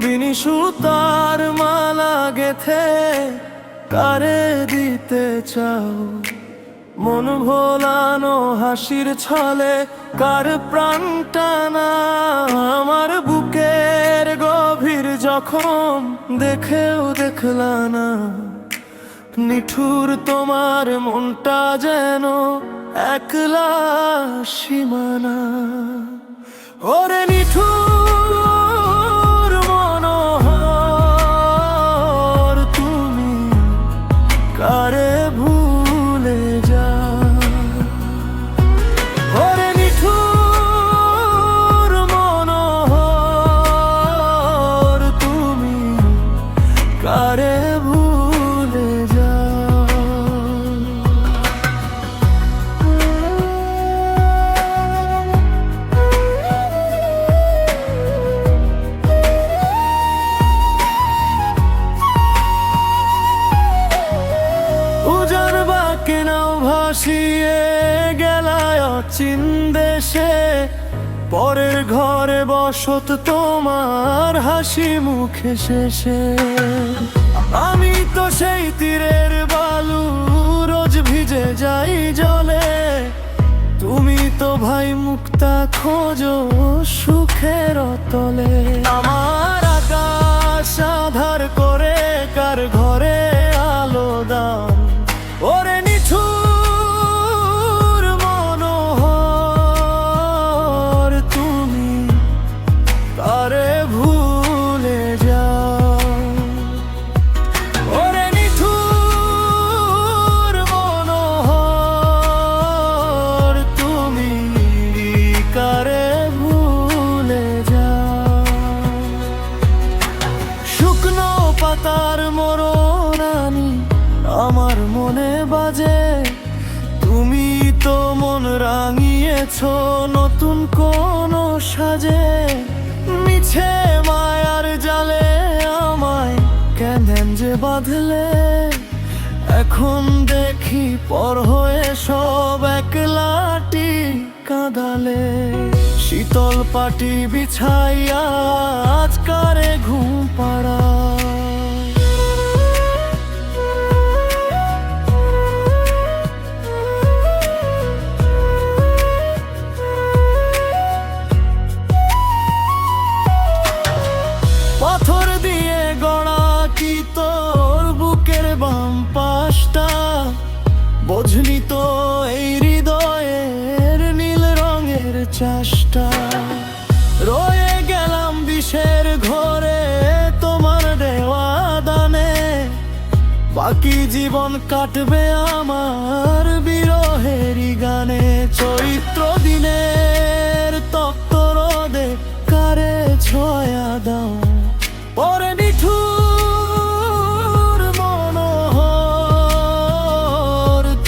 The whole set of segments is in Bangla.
বিনি সুতার মালা গেথে কারে দিতে চাও? মন ভোলানো হাসির ছলে কার প্রাণ টানা? আমার বুকের গভীর জখম দেখেও দেখলা না, নিঠুর তোমার মনটা যেন একলা সীমানা। ওরে নিঠুর মনোহর, তুমি কারে ভুলে যা? ওরে নিঠুর মনোহর, তুমি কারে ভুলে যা? কেনাও ভাসিয়ে গেলায় অচিন দেশে, পরের ঘরে বসত তোমার হাসি মুখে শেষে। আমি তো সেই তীরের বালু, রোজ ভিজে যাই জলে। তুমি তো ভাই মুক্তা খোঁজো সুখের তলে। আমার আকাশ আধার করে কার ঘরে আলো দাও? ওরে নিঠুর মনোহর, তুমি কারে ভুলে যাও? ওরে নিঠুর মনোহর, তুমি কারে ভুলে যাও? শুকনো পাতার মরণানি আমার মনে বাজে, তুমি তো মন রাঙিয়েছো নতুন কোন সাজে। মিছে মায়ার জালে আমায় কেমন যে বাঁধলে, এখন দেখি পর হয়ে সব একলাটি কাঁদালে। শীতল পাটি বিছাইয়া আজ কারে ঘুম পাড়া? পাথর দিয়ে গড়া কি তোর বুকের বাম পাশটা? বুঝলি তো এই হৃদয়ের নীল রঙের চাষটা। রয়ে গেলাম বিষের ঘরে তোমার দেওয়া দানে, বাকি জীবন কাটবে আমার বিরহেরই গানে। চৈত্র দিনের তপ্ত রোদে কারে ছয়া দাও? ওরে নিঠুর মনোহর,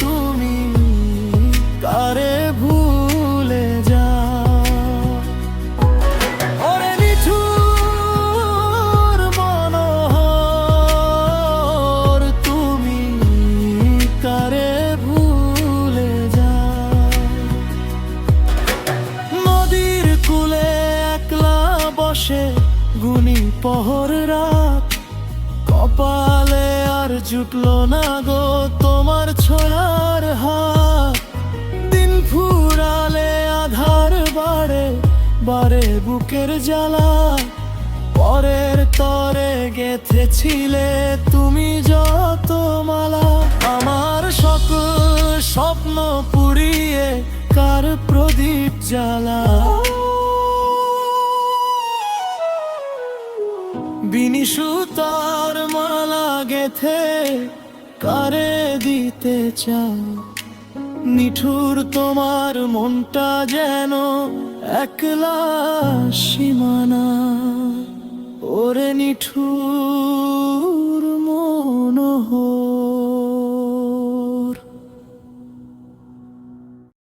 তুমি কারে ভুলে যাও? ওরে নিঠুর মনোহর, তুমি কারে ভুলে যাও? নদীর কূলে একলা বসে গুনি পহর রাত, কপালে আর জুটলো না গো তোমার ছোঁয়ার হাত। দিন ফুরালে আধার বাড়ে বাড়ে বুকের জ্বালা, পরের তরে গেঁথেছিলে তুমি যত মালা। আমার সকল স্বপ্ন পুড়িয়ে কার প্রদীপ জ্বালা? বিনি সুতার মালা গেথে কারে দিতে চাও? নিঠুর তোমার মনটা যেন একলা সীমানা। ওরে নিঠুর মনোহর।